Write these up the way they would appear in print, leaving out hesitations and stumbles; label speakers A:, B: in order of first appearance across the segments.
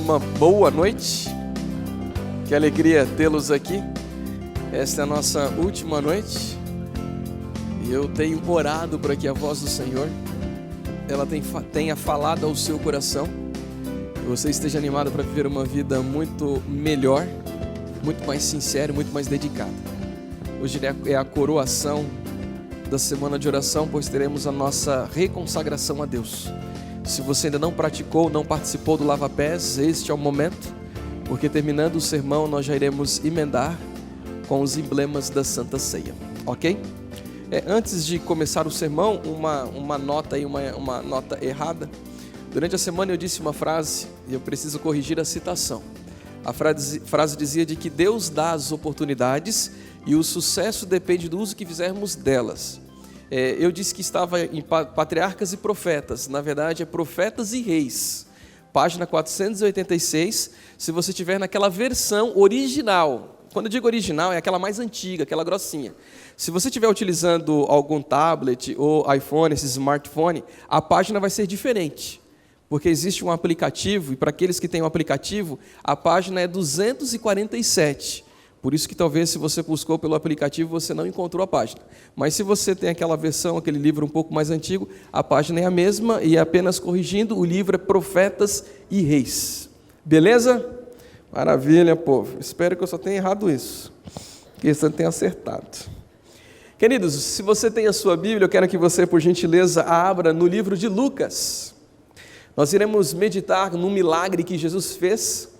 A: uma boa noite. Que alegria tê-los aqui. Esta é a nossa última noite. E eu tenho orado para que a voz do Senhor ela tenha falado ao seu coração. Que você esteja animado para viver uma vida muito melhor, muito mais sincera, muito mais dedicada. Hoje é a coroação da semana de oração, pois teremos a nossa reconsagração a Deus. Se você ainda não praticou, não participou do lava-pés, este é o momento, porque terminando o sermão nós já iremos emendar com os emblemas da Santa Ceia, ok? Antes de começar o sermão, uma nota aí, uma nota errada. Durante a semana eu disse uma frase e eu preciso corrigir a citação. A frase dizia de que Deus dá as oportunidades e o sucesso depende do uso que fizermos delas. Eu disse que estava em Patriarcas e Profetas, na verdade é Profetas e Reis, página 486, se você tiver naquela versão original. Quando eu digo original, é aquela mais antiga, aquela grossinha. Se você estiver utilizando algum tablet ou iPhone, esse smartphone, a página vai ser diferente, porque existe um aplicativo, e para aqueles que têm um aplicativo, a página é 247. Por isso que talvez se você buscou pelo aplicativo, você não encontrou a página. Mas se você tem aquela versão, aquele livro um pouco mais antigo, a página é a mesma e apenas corrigindo, o livro é Profetas e Reis. Beleza? Maravilha, povo. Espero que eu só tenha errado isso, que você tenha acertado. Queridos, se você tem a sua Bíblia, eu quero que você, por gentileza, a abra no livro de Lucas. Nós iremos meditar no milagre que Jesus fez.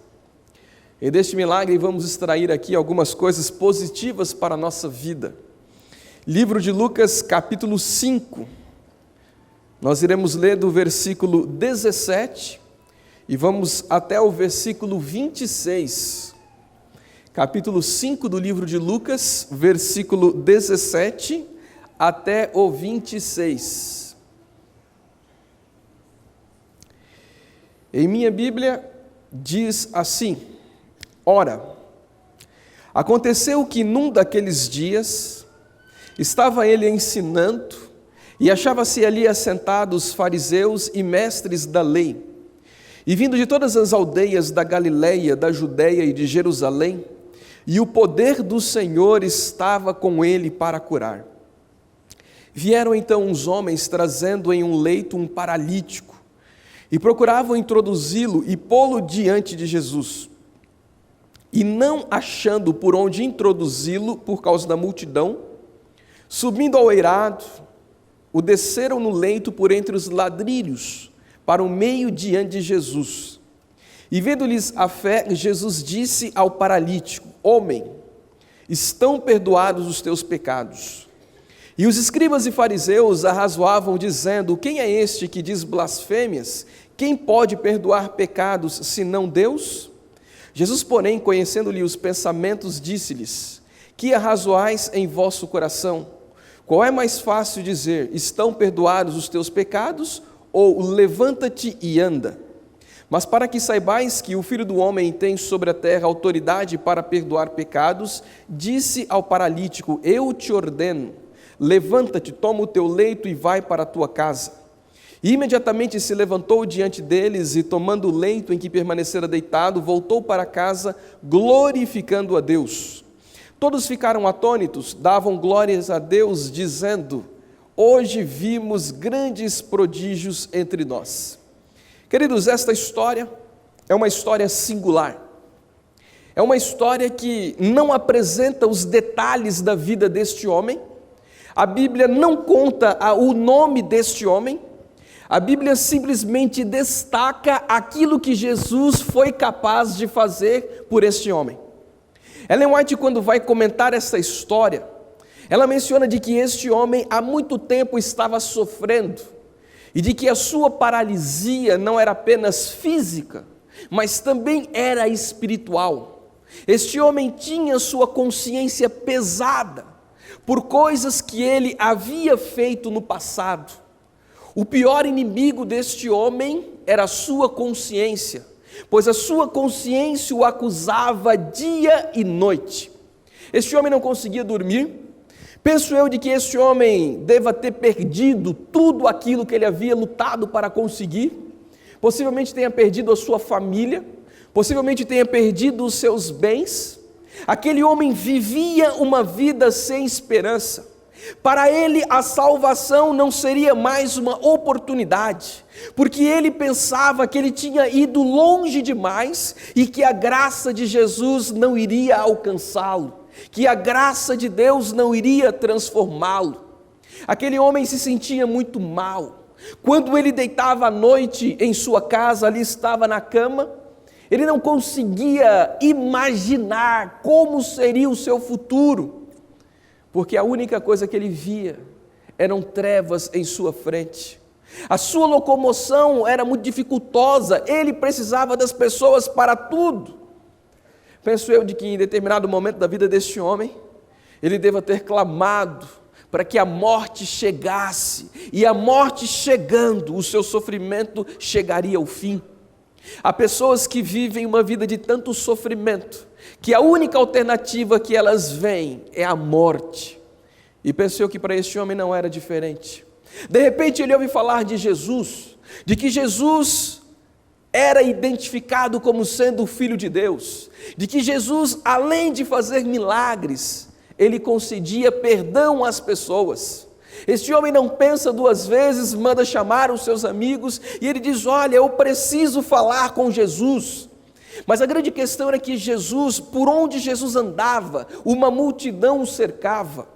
A: E deste milagre vamos extrair aqui algumas coisas positivas para a nossa vida. Livro de Lucas, capítulo 5. Nós iremos ler do versículo 17 e vamos até o versículo 26. Capítulo 5 do livro de Lucas, versículo 17 até o 26. Em minha Bíblia diz assim: Ora, aconteceu que num daqueles dias, estava ele ensinando, e achava-se ali assentados fariseus e mestres da lei, e vindo de todas as aldeias da Galileia, da Judeia e de Jerusalém, e o poder do Senhor estava com ele para curar. Vieram então uns homens trazendo em um leito um paralítico, e procuravam introduzi-lo e pô-lo diante de Jesus. E não achando por onde introduzi-lo por causa da multidão, subindo ao eirado, o desceram no leito por entre os ladrilhos, para o meio diante de Jesus. E vendo-lhes a fé, Jesus disse ao paralítico: Homem, estão perdoados os teus pecados. E os escribas e fariseus arrazoavam, dizendo: Quem é este que diz blasfêmias? Quem pode perdoar pecados, senão Deus? Jesus, porém, conhecendo-lhe os pensamentos, disse-lhes: Que arrazoais em vosso coração? Qual é mais fácil dizer: Estão perdoados os teus pecados? Ou levanta-te e anda? Mas para que saibais que o Filho do Homem tem sobre a terra autoridade para perdoar pecados, disse ao paralítico: Eu te ordeno, levanta-te, toma o teu leito e vai para a tua casa. E imediatamente se levantou diante deles e, tomando o leito em que permanecera deitado, voltou para casa, glorificando a Deus. Todos ficaram atônitos, davam glórias a Deus, dizendo: Hoje vimos grandes prodígios entre nós. Queridos, esta história é uma história singular. É uma história que não apresenta os detalhes da vida deste homem. A Bíblia não conta o nome deste homem. A Bíblia simplesmente destaca aquilo que Jesus foi capaz de fazer por este homem. Ellen White, quando vai comentar essa história, ela menciona de que este homem há muito tempo estava sofrendo e de que a sua paralisia não era apenas física, mas também era espiritual. Este homem tinha sua consciência pesada por coisas que ele havia feito no passado. O pior inimigo deste homem era a sua consciência, pois a sua consciência o acusava dia e noite. Este homem não conseguia dormir. Penso eu de que este homem deva ter perdido tudo aquilo que ele havia lutado para conseguir. Possivelmente tenha perdido a sua família, possivelmente tenha perdido os seus bens. Aquele homem vivia uma vida sem esperança. Para ele, a salvação não seria mais uma oportunidade, porque ele pensava que ele tinha ido longe demais e que a graça de Jesus não iria alcançá-lo, que a graça de Deus não iria transformá-lo. Aquele homem se sentia muito mal. Quando ele deitava à noite em sua casa, ali estava na cama, ele não conseguia imaginar como seria o seu futuro, porque a única coisa que ele via eram trevas em sua frente. A sua locomoção era muito dificultosa, ele precisava das pessoas para tudo. Penso eu de que em determinado momento da vida deste homem, ele deva ter clamado para que a morte chegasse, e a morte chegando, o seu sofrimento chegaria ao fim. Há pessoas que vivem uma vida de tanto sofrimento, que a única alternativa que elas veem é a morte. E pensei que para este homem não era diferente. De repente ele ouve falar de Jesus, de que Jesus era identificado como sendo o Filho de Deus, de que Jesus, além de fazer milagres, ele concedia perdão às pessoas. Este homem não pensa duas vezes, manda chamar os seus amigos e ele diz: olha, eu preciso falar com Jesus. Mas a grande questão era que Jesus, por onde Jesus andava, uma multidão o cercava.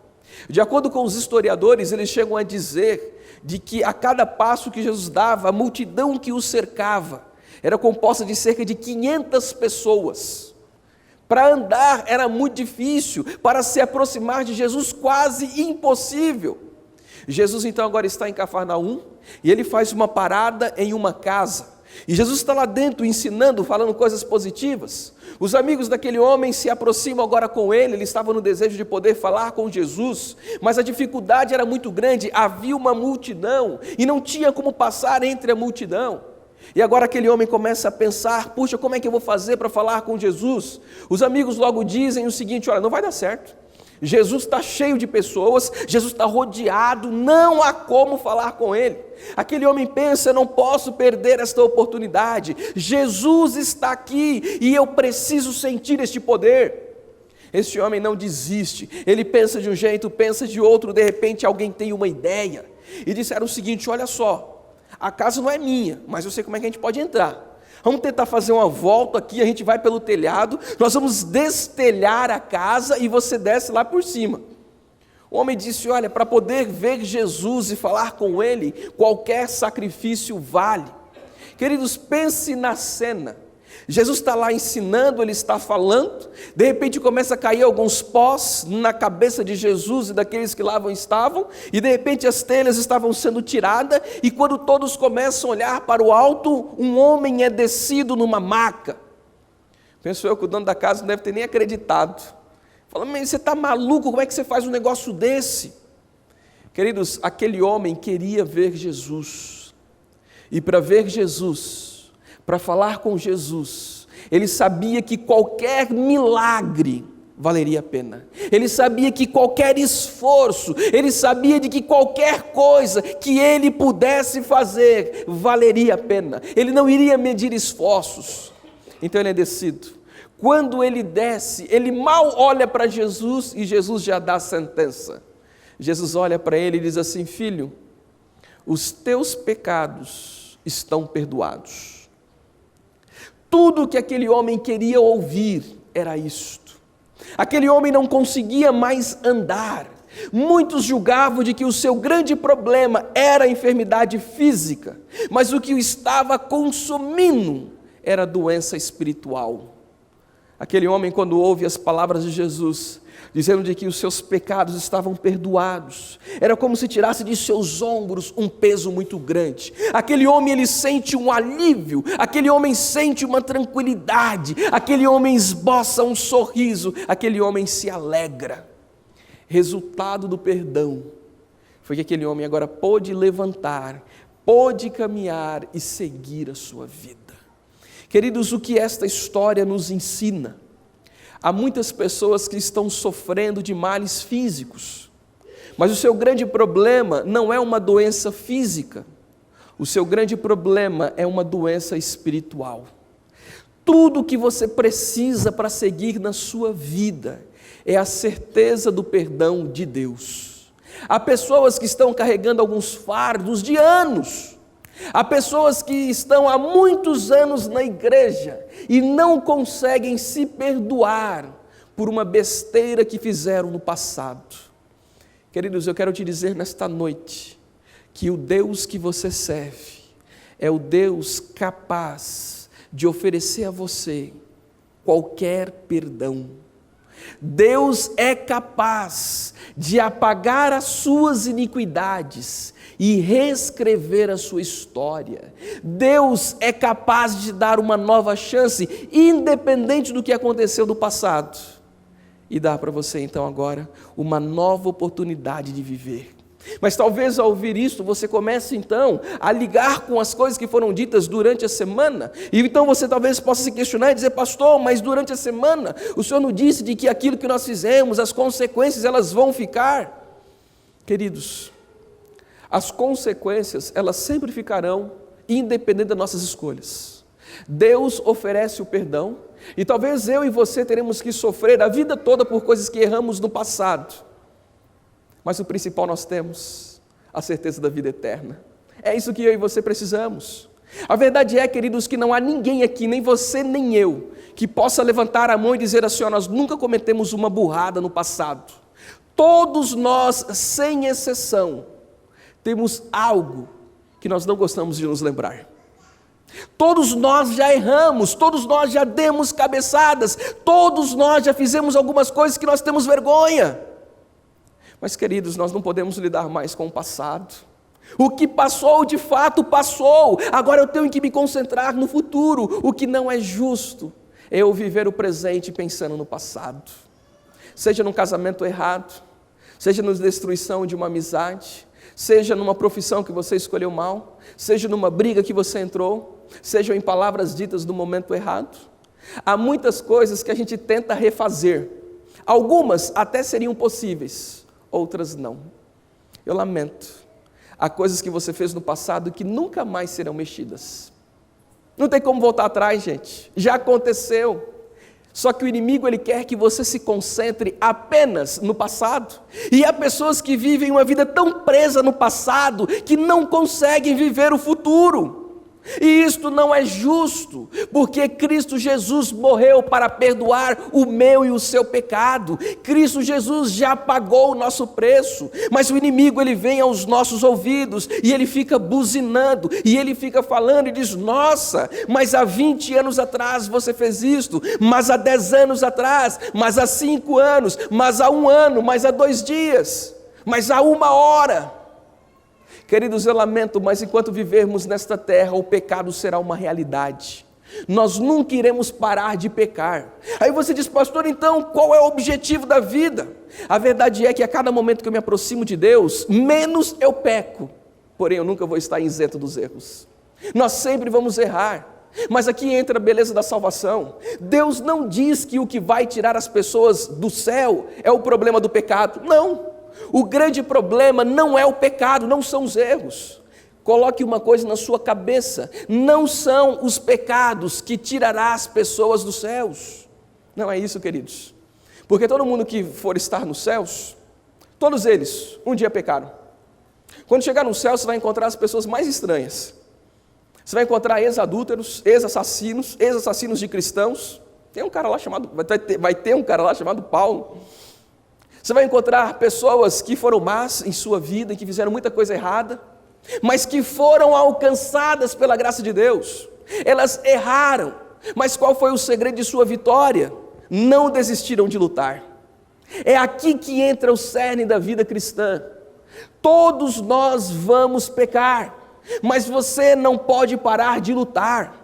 A: De acordo com os historiadores, eles chegam a dizer de que a cada passo que Jesus dava, a multidão que o cercava era composta de cerca de 500 pessoas. Para andar era muito difícil, para se aproximar de Jesus quase impossível. Jesus então agora está em Cafarnaum e ele faz uma parada em uma casa. E Jesus está lá dentro ensinando, falando coisas positivas. Os amigos daquele homem se aproximam agora com ele estavam no desejo de poder falar com Jesus, mas a dificuldade era muito grande, havia uma multidão e não tinha como passar entre a multidão. E agora aquele homem começa a pensar: puxa, como é que eu vou fazer para falar com Jesus? Os amigos logo dizem o seguinte: olha, não vai dar certo. Jesus está cheio de pessoas, Jesus está rodeado, não há como falar com ele. Aquele homem pensa: eu não posso perder esta oportunidade, Jesus está aqui e eu preciso sentir este poder. Este homem não desiste, ele pensa de um jeito, pensa de outro, de repente alguém tem uma ideia, e disseram o seguinte: olha só, a casa não é minha, mas eu sei como é que a gente pode entrar. Vamos tentar fazer uma volta aqui, a gente vai pelo telhado, nós vamos destelhar a casa e você desce lá por cima. O homem disse: olha, para poder ver Jesus e falar com ele, qualquer sacrifício vale. Queridos, pense na cena. Jesus está lá ensinando, ele está falando, de repente começa a cair alguns pós na cabeça de Jesus e daqueles que lá estavam, e de repente as telhas estavam sendo tiradas, e quando todos começam a olhar para o alto, um homem é descido numa maca. Penso eu que o dono da casa não deve ter nem acreditado. Fala: mas você está maluco, como é que você faz um negócio desse? Queridos, aquele homem queria ver Jesus, e para ver Jesus, para falar com Jesus, ele sabia que qualquer milagre valeria a pena, ele sabia que qualquer esforço, ele sabia de que qualquer coisa que ele pudesse fazer valeria a pena, ele não iria medir esforços. Então ele é descido. Quando ele desce, ele mal olha para Jesus e Jesus já dá a sentença. Jesus olha para ele e diz assim: filho, os teus pecados estão perdoados. Tudo que aquele homem queria ouvir era isto. Aquele homem não conseguia mais andar. Muitos julgavam de que o seu grande problema era a enfermidade física, mas o que o estava consumindo era a doença espiritual. Aquele homem, quando ouve as palavras de Jesus, dizendo de que os seus pecados estavam perdoados, era como se tirasse de seus ombros um peso muito grande. Aquele homem, ele sente um alívio, aquele homem sente uma tranquilidade, aquele homem esboça um sorriso, aquele homem se alegra. Resultado do perdão foi que aquele homem agora pôde levantar, pôde caminhar e seguir a sua vida. Queridos, o que esta história nos ensina? Há muitas pessoas que estão sofrendo de males físicos, mas o seu grande problema não é uma doença física, o seu grande problema é uma doença espiritual. Tudo que você precisa para seguir na sua vida é a certeza do perdão de Deus. Há pessoas que estão carregando alguns fardos de anos. Há pessoas que estão há muitos anos na igreja e não conseguem se perdoar por uma besteira que fizeram no passado. Queridos, eu quero te dizer nesta noite que o Deus que você serve é o Deus capaz de oferecer a você qualquer perdão. Deus é capaz de apagar as suas iniquidades e reescrever a sua história. Deus é capaz de dar uma nova chance, independente do que aconteceu no passado, e dar para você então agora uma nova oportunidade de viver. Mas talvez ao ouvir isso, você comece então a ligar com as coisas que foram ditas durante a semana, e então você talvez possa se questionar e dizer: pastor, mas durante a semana o senhor não disse de que aquilo que nós fizemos, as consequências elas vão ficar? Queridos, as consequências elas sempre ficarão, independente das nossas escolhas. Deus oferece o perdão, e talvez eu e você teremos que sofrer a vida toda por coisas que erramos no passado. Mas o principal nós temos, a certeza da vida eterna. É isso que eu e você precisamos. A verdade é, queridos, que não há ninguém aqui, nem você nem eu, que possa levantar a mão e dizer assim: ó, nós nunca cometemos uma burrada no passado. Todos nós, sem exceção, temos algo que nós não gostamos de nos lembrar. Todos nós já erramos, todos nós já demos cabeçadas, todos nós já fizemos algumas coisas que nós temos vergonha. Mas, queridos, nós não podemos lidar mais com o passado. O que passou, de fato, passou. Agora eu tenho que me concentrar no futuro. O que não é justo é eu viver o presente pensando no passado. Seja num casamento errado, seja na destruição de uma amizade, seja numa profissão que você escolheu mal, seja numa briga que você entrou, seja em palavras ditas no momento errado. Há muitas coisas que a gente tenta refazer. Algumas até seriam possíveis, outras não. Eu lamento. Há coisas que você fez no passado que nunca mais serão mexidas. Não tem como voltar atrás, gente. Já aconteceu. Só que o inimigo ele quer que você se concentre apenas no passado. E há pessoas que vivem uma vida tão presa no passado que não conseguem viver o futuro. E isto não é justo, porque Cristo Jesus morreu para perdoar o meu e o seu pecado. Cristo Jesus já pagou o nosso preço, mas o inimigo ele vem aos nossos ouvidos e ele fica buzinando, e ele fica falando e diz: nossa, mas há 20 anos atrás você fez isto, mas há 10 anos atrás, mas há 5 anos, mas há 1 ano, mas há 2 dias, mas há 1 hora. Queridos, eu lamento, mas enquanto vivermos nesta terra, o pecado será uma realidade. Nós nunca iremos parar de pecar. Aí você diz: pastor, então qual é o objetivo da vida? A verdade é que a cada momento que eu me aproximo de Deus, menos eu peco. Porém, eu nunca vou estar isento dos erros. Nós sempre vamos errar. Mas aqui entra a beleza da salvação. Deus não diz que o que vai tirar as pessoas do céu é o problema do pecado. Não. O grande problema não é o pecado, não são os erros. Coloque uma coisa na sua cabeça: não são os pecados que tirará as pessoas dos céus. Não é isso, queridos. Porque todo mundo que for estar nos céus, todos eles um dia pecaram. Quando chegar no céu, você vai encontrar as pessoas mais estranhas. Você vai encontrar ex-adúlteros, ex-assassinos de cristãos. Tem um cara lá chamado, vai ter um cara lá chamado Paulo. Você vai encontrar pessoas que foram más em sua vida, que fizeram muita coisa errada, mas que foram alcançadas pela graça de Deus. Elas erraram, mas qual foi o segredo de sua vitória? Não desistiram de lutar. É aqui que entra o cerne da vida cristã. Todos nós vamos pecar, mas você não pode parar de lutar.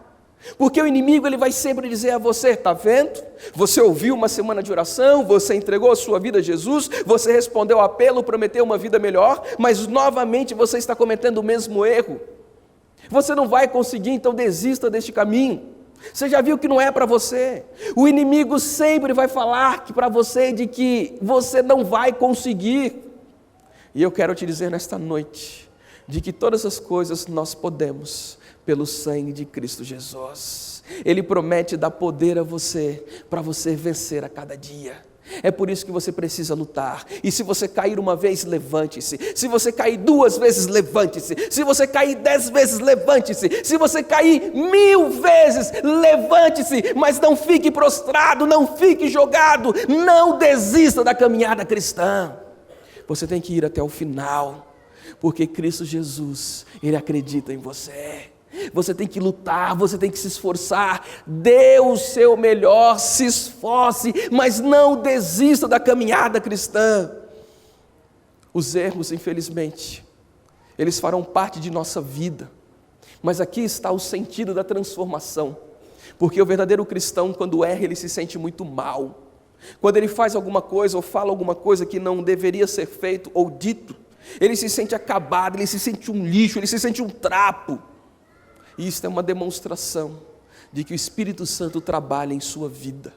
A: Porque o inimigo ele vai sempre dizer a você: está vendo? Você ouviu uma semana de oração, você entregou a sua vida a Jesus, você respondeu ao apelo, prometeu uma vida melhor, mas novamente você está cometendo o mesmo erro. Você não vai conseguir, então desista deste caminho. Você já viu que não é para você. O inimigo sempre vai falar para você de que você não vai conseguir. E eu quero te dizer nesta noite, de que todas as coisas nós podemos pelo sangue de Cristo Jesus. Ele promete dar poder a você, para você vencer a cada dia. É por isso que você precisa lutar. E se você cair uma vez, levante-se. Se você cair 2 vezes, levante-se. Se você cair 10 vezes, levante-se. Se você cair 1000 vezes, levante-se. Mas não fique prostrado, não fique jogado. Não desista da caminhada cristã. Você tem que ir até o final, porque Cristo Jesus, Ele acredita em você. Você tem que lutar, você tem que se esforçar, dê o seu melhor, se esforce, mas não desista da caminhada cristã. Os erros, infelizmente, eles farão parte de nossa vida, mas aqui está o sentido da transformação, porque o verdadeiro cristão, quando erra, ele se sente muito mal. Quando ele faz alguma coisa ou fala alguma coisa que não deveria ser feito ou dito, ele se sente acabado, ele se sente um lixo, ele se sente um trapo. E isso é uma demonstração de que o Espírito Santo trabalha em sua vida.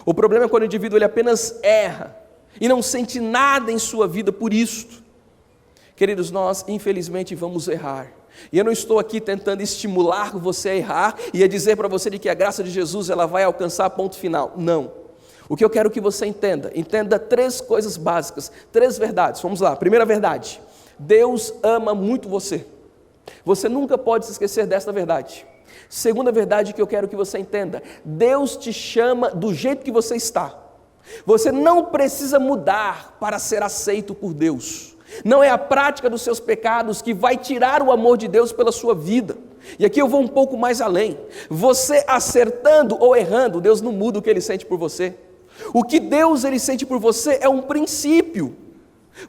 A: O problema é quando o indivíduo ele apenas erra e não sente nada em sua vida por isto. Queridos, nós infelizmente vamos errar. E eu não estou aqui tentando estimular você a errar e a dizer para você de que a graça de Jesus ela vai alcançar ponto final. Não. O que eu quero que você entenda 3 coisas básicas, 3 verdades. Vamos lá, primeira verdade: Deus ama muito você. Você nunca pode se esquecer desta verdade. Segunda verdade que eu quero que você entenda: Deus te chama do jeito que você está. Você não precisa mudar para ser aceito por Deus. Não é a prática dos seus pecados que vai tirar o amor de Deus pela sua vida. E aqui eu vou um pouco mais além. Você acertando ou errando, Deus não muda o que Ele sente por você. O que Deus Ele sente por você é um princípio.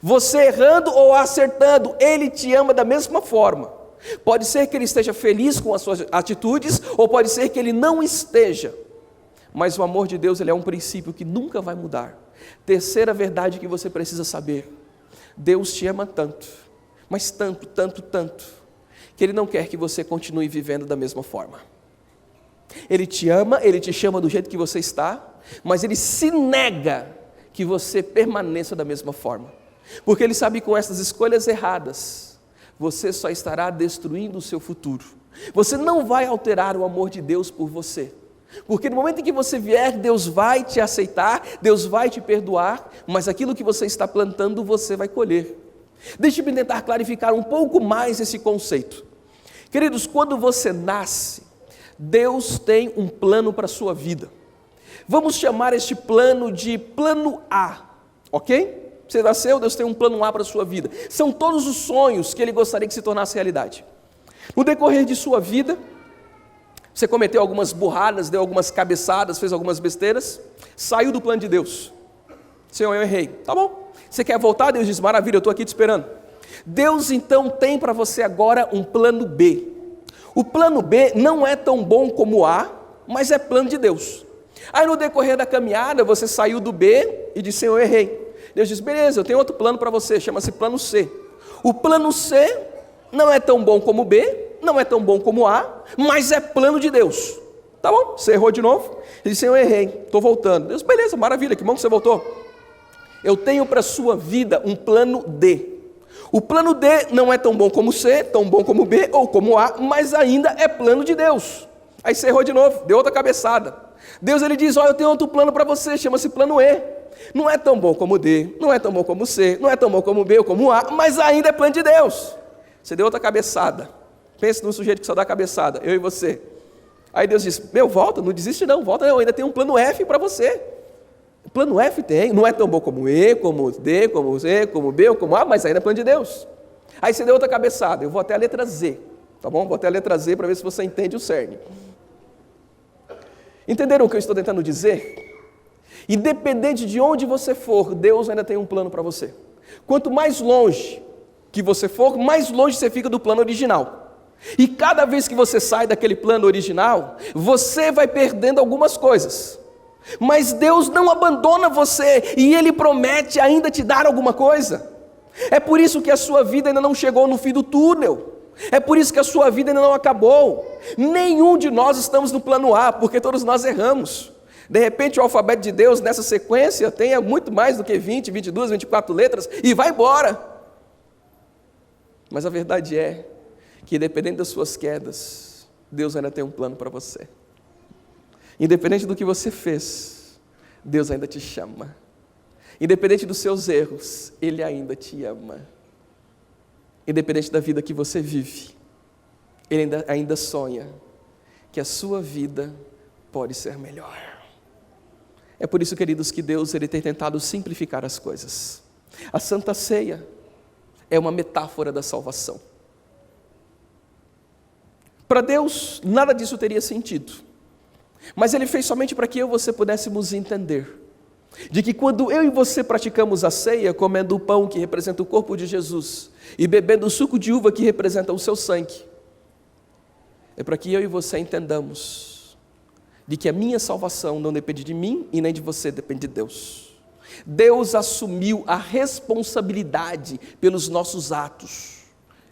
A: Você errando ou acertando, Ele te ama da mesma forma. Pode ser que Ele esteja feliz com as suas atitudes, ou pode ser que Ele não esteja. Mas o amor de Deus, ele é um princípio que nunca vai mudar. Terceira verdade que você precisa saber: Deus te ama tanto, mas tanto, tanto, tanto, que Ele não quer que você continue vivendo da mesma forma. Ele te ama, Ele te chama do jeito que você está, mas Ele se nega que você permaneça da mesma forma. Porque Ele sabe que com essas escolhas erradas, você só estará destruindo o seu futuro. Você não vai alterar o amor de Deus por você. Porque no momento em que você vier, Deus vai te aceitar, Deus vai te perdoar, mas aquilo que você está plantando, você vai colher. Deixe-me tentar clarificar um pouco mais esse conceito. Queridos, quando você nasce, Deus tem um plano para a sua vida. Vamos chamar este plano de plano A, ok? Você nasceu, Deus tem um plano A para a sua vida. São todos os sonhos que Ele gostaria que se tornasse realidade. No decorrer de sua vida, você cometeu algumas burradas, deu algumas cabeçadas, fez algumas besteiras, saiu do plano de Deus. Senhor, eu errei. Tá bom. Você quer voltar? Deus diz: maravilha, eu estou aqui te esperando. Deus então tem para você agora um plano B. O plano B não é tão bom como o A, mas é plano de Deus. Aí no decorrer da caminhada, você saiu do B e disse: Senhor, eu errei. Deus diz: beleza, eu tenho outro plano para você, chama-se plano C. O plano C não é tão bom como o B, não é tão bom como o A, mas é plano de Deus. Tá bom, você errou de novo? Ele disse: eu errei, estou voltando. Deus: beleza, maravilha, que bom que você voltou. Eu tenho para a sua vida um plano D. O plano D não é tão bom como o C, tão bom como o B ou como o A, mas ainda é plano de Deus. Aí você errou de novo, deu outra cabeçada. Deus ele diz: olha, eu tenho outro plano para você, chama-se plano E. Não é tão bom como o D, não é tão bom como o C, não é tão bom como o B ou como o A, mas ainda é plano de Deus. Você deu outra cabeçada. Pense num sujeito que só dá cabeçada, eu e você. Aí Deus diz: volta, não desiste não, volta não, ainda tem um plano F para você. O plano F tem, não é tão bom como E, como D, como C, como B ou como A, mas ainda é plano de Deus. Aí você deu outra cabeçada, eu vou até a letra Z, tá bom? Vou até a letra Z para ver se você entende o cerne. Entenderam o que eu estou tentando dizer? Independente de onde você for, Deus ainda tem um plano para você. Quanto mais longe que você for, mais longe você fica do plano original. E cada vez que você sai daquele plano original, você vai perdendo algumas coisas. Mas Deus não abandona você e Ele promete ainda te dar alguma coisa. É por isso que a sua vida ainda não chegou no fim do túnel. É por isso que a sua vida ainda não acabou. Nenhum de nós estamos no plano A, porque todos nós erramos. De repente o alfabeto de Deus nessa sequência tenha muito mais do que 20, 22, 24 letras e vai embora. Mas a verdade é que, dependendo das suas quedas, Deus ainda tem um plano para você. Independente do que você fez, Deus ainda te chama. Independente dos seus erros, Ele ainda te ama. Independente da vida que você vive, Ele ainda sonha que a sua vida pode ser melhor. É por isso, queridos, que Deus ele tem tentado simplificar as coisas. A Santa Ceia é uma metáfora da salvação. Para Deus, nada disso teria sentido. Mas Ele fez somente para que eu e você pudéssemos entender de que quando eu e você praticamos a ceia, comendo o pão que representa o corpo de Jesus e bebendo o suco de uva que representa o seu sangue, é para que eu e você entendamos de que a minha salvação não depende de mim e nem de você, depende de Deus. Deus assumiu a responsabilidade pelos nossos atos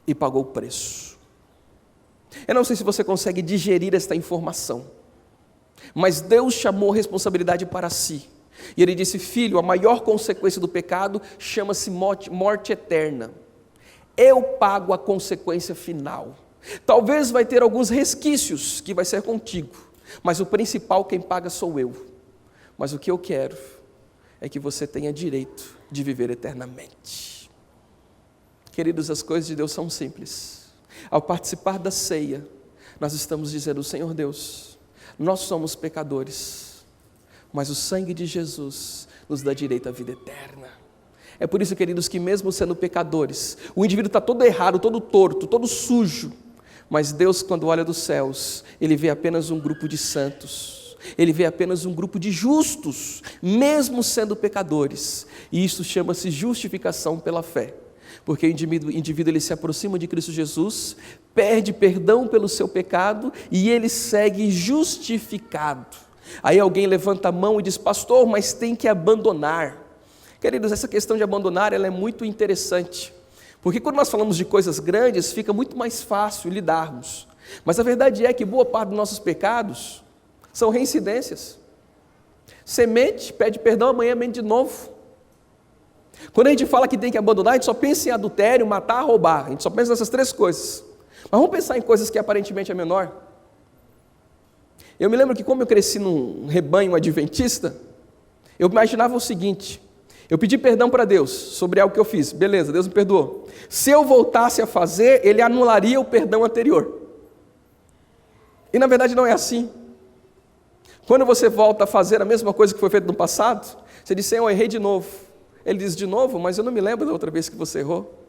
A: e pagou o preço. Eu não sei se você consegue digerir esta informação, mas Deus chamou a responsabilidade para si. E Ele disse: filho, a maior consequência do pecado chama-se morte eterna. Eu pago a consequência final. Talvez vai ter alguns resquícios que vai ser contigo, mas o principal quem paga sou eu. Mas o que eu quero é que você tenha direito de viver eternamente. Queridos, as coisas de Deus são simples. Ao participar da ceia, nós estamos dizendo: Senhor Deus, nós somos pecadores, mas o sangue de Jesus nos dá direito à vida eterna. É por isso, queridos, que mesmo sendo pecadores, o indivíduo está todo errado, todo torto, todo sujo, mas Deus, quando olha dos céus, Ele vê apenas um grupo de santos, Ele vê apenas um grupo de justos, mesmo sendo pecadores, e isso chama-se justificação pela fé, porque o indivíduo ele se aproxima de Cristo Jesus, pede perdão pelo seu pecado, e ele segue justificado. Aí alguém levanta a mão e diz: pastor, mas tem que abandonar. Queridos, essa questão de abandonar, ela é muito interessante, porque quando nós falamos de coisas grandes, fica muito mais fácil lidarmos, mas a verdade é que boa parte dos nossos pecados são reincidências. Você mente, pede perdão, amanhã mente de novo. Quando a gente fala que tem que abandonar, a gente só pensa em adultério, matar, roubar, a gente só pensa nessas três coisas, mas vamos pensar em coisas que aparentemente é menor. Eu me lembro que, como eu cresci num rebanho adventista, eu imaginava o seguinte: eu pedi perdão para Deus sobre algo que eu fiz, beleza, Deus me perdoou. Se eu voltasse a fazer, Ele anularia o perdão anterior. E na verdade não é assim. Quando você volta a fazer a mesma coisa que foi feita no passado, você diz: Senhor, eu errei de novo. Ele diz: de novo? Mas eu não me lembro da outra vez que você errou.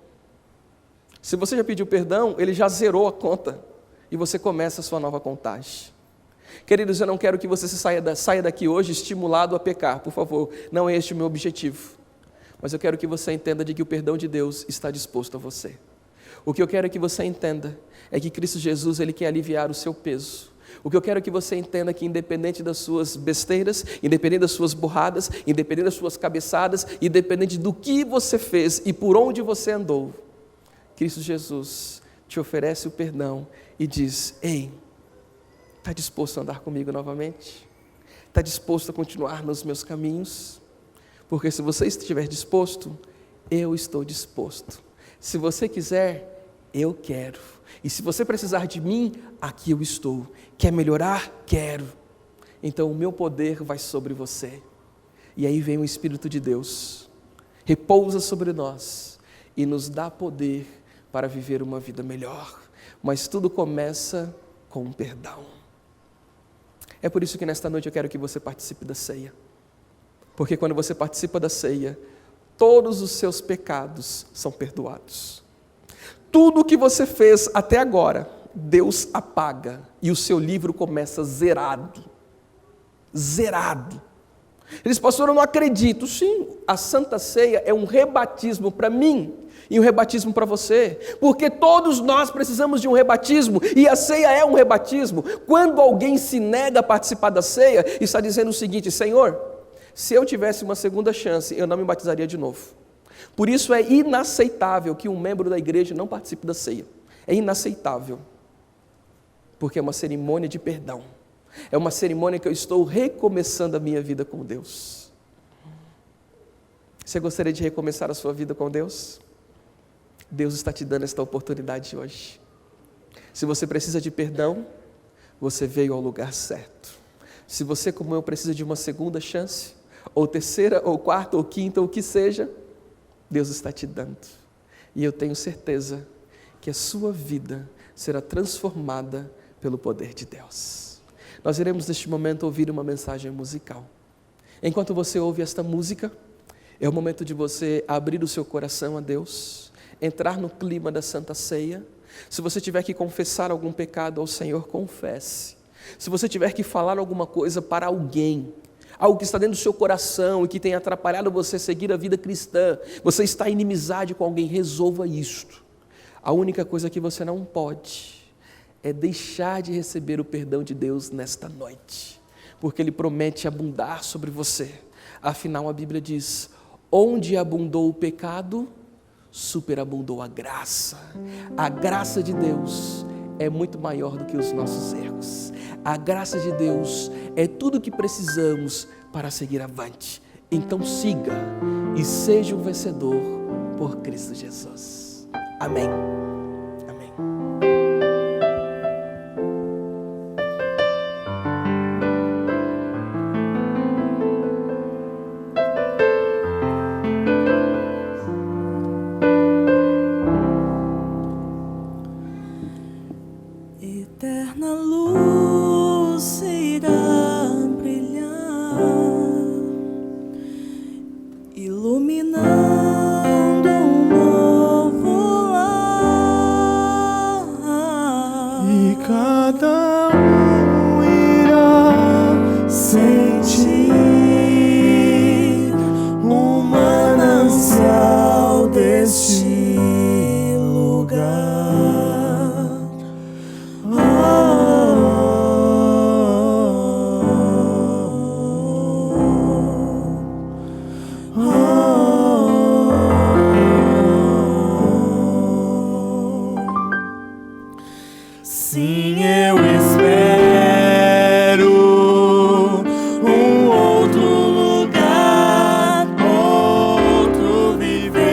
A: Se você já pediu perdão, Ele já zerou a conta e você começa a sua nova contagem. Queridos, eu não quero que você saia daqui hoje estimulado a pecar, por favor, não é este o meu objetivo. Mas eu quero que você entenda de que o perdão de Deus está disposto a você. O que eu quero que você entenda é que Cristo Jesus, Ele quer aliviar o seu peso. O que eu quero que você entenda é que, independente das suas besteiras, independente das suas burradas, independente das suas cabeçadas, independente do que você fez e por onde você andou, Cristo Jesus te oferece o perdão e diz: ei, está disposto a andar comigo novamente? Está disposto a continuar nos meus caminhos? Porque se você estiver disposto, eu estou disposto. Se você quiser, eu quero. E se você precisar de mim, aqui eu estou. Quer melhorar? Quero. Então o meu poder vai sobre você. E aí vem o Espírito de Deus, repousa sobre nós e nos dá poder para viver uma vida melhor. Mas tudo começa com um perdão. É por isso que nesta noite eu quero que você participe da ceia. Porque quando você participa da ceia, todos os seus pecados são perdoados. Tudo o que você fez até agora, Deus apaga e o seu livro começa zerado. Zerado. Ele diz: pastor, eu não acredito. Sim, a Santa Ceia é um rebatismo para mim e um rebatismo para você, porque todos nós precisamos de um rebatismo, e a ceia é um rebatismo. Quando alguém se nega a participar da ceia, está dizendo o seguinte: Senhor, se eu tivesse uma segunda chance, eu não me batizaria de novo. Por isso é inaceitável que um membro da igreja não participe da ceia. É inaceitável, porque é uma cerimônia de perdão, é uma cerimônia que eu estou recomeçando a minha vida com Deus. Você gostaria de recomeçar a sua vida com Deus? Deus está te dando esta oportunidade hoje. Se você precisa de perdão, você veio ao lugar certo. Se você, como eu, precisa de uma segunda chance, ou terceira, ou quarta, ou quinta, ou o que seja, Deus está te dando. E eu tenho certeza que a sua vida será transformada pelo poder de Deus. Nós iremos neste momento ouvir uma mensagem musical. Enquanto você ouve esta música, é o momento de você abrir o seu coração a Deus, entrar no clima da Santa Ceia. Se você tiver que confessar algum pecado ao Senhor, confesse. Se você tiver que falar alguma coisa para alguém, algo que está dentro do seu coração e que tem atrapalhado você seguir a vida cristã, você está em inimizade com alguém, resolva isto. A única coisa que você não pode é deixar de receber o perdão de Deus nesta noite, porque Ele promete abundar sobre você. Afinal, a Bíblia diz: onde abundou o pecado, superabundou a graça. A graça de Deus é muito maior do que os nossos erros. A graça de Deus é tudo o que precisamos para seguir avante. Então siga e seja um vencedor por Cristo Jesus. Amém. Amém.
B: Eterna luz irá brilhar, iluminando um novo lar,
C: e cada um irá sentir um manancial deste lugar. Sim, eu espero um outro lugar, outro viver,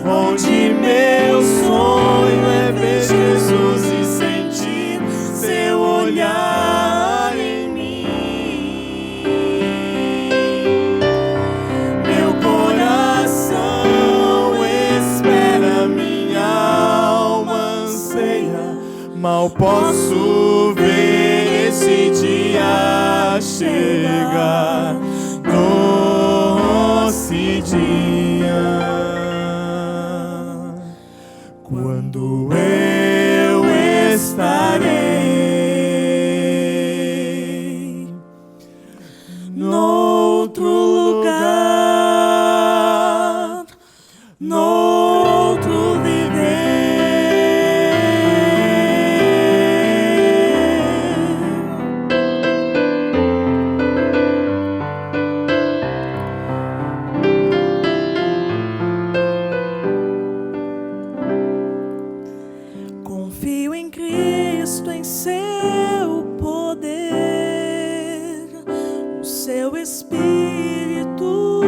C: onde meu sonho é ver Jesus e sentir seu olhar em mim. Meu coração espera, minha alma anseia, mal posso ver esse dia chegar, doce dia, quando eu estarei noutro lugar, noutro viver. Confio em Cristo, em seu poder, no seu Espírito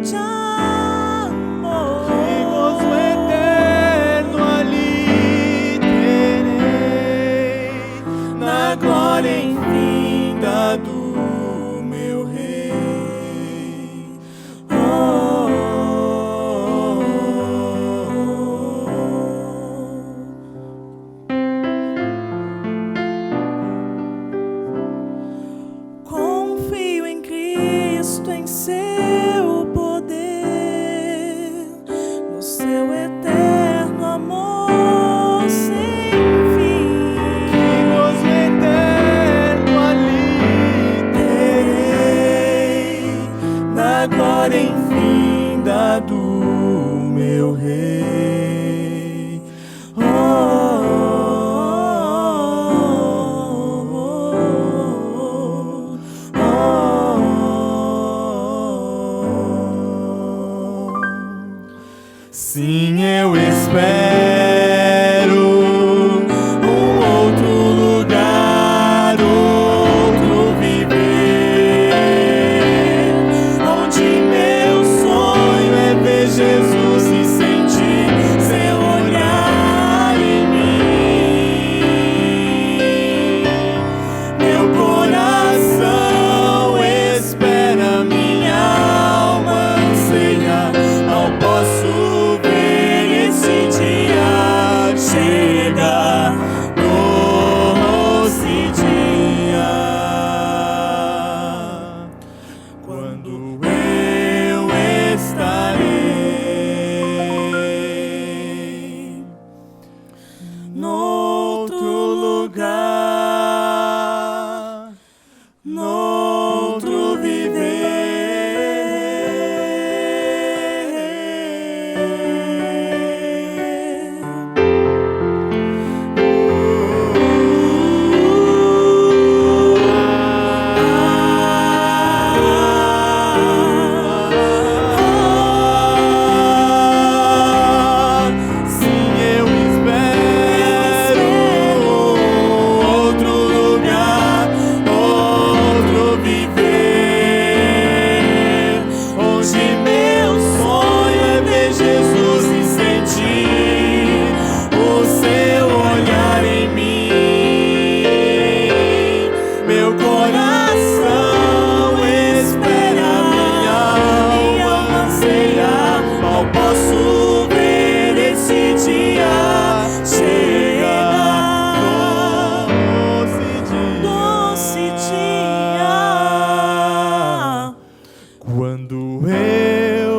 C: de amor. Que gozo eterno ali terei, na glória infinda do meu Rei. Confio em Cristo, em seu poder, no seu eterno amor sem fim. Que gozo eterno ali terei, na glória infinda do meu Rei. Sim, eu espero um outro lugar, outro viver, onde meu sonho é ver Jesus e sentir seu olhar em mim. quando eu estarei noutro lugar, noutro viver. Sim, eu espero outro lugar, outro viver, onde meu sonho é ver Jesus e sentir o seu olhar em mim. Meu coração espera, minha alma anseia, mal posso ver esse dia chegar.
B: Doce dia.
C: Quando eu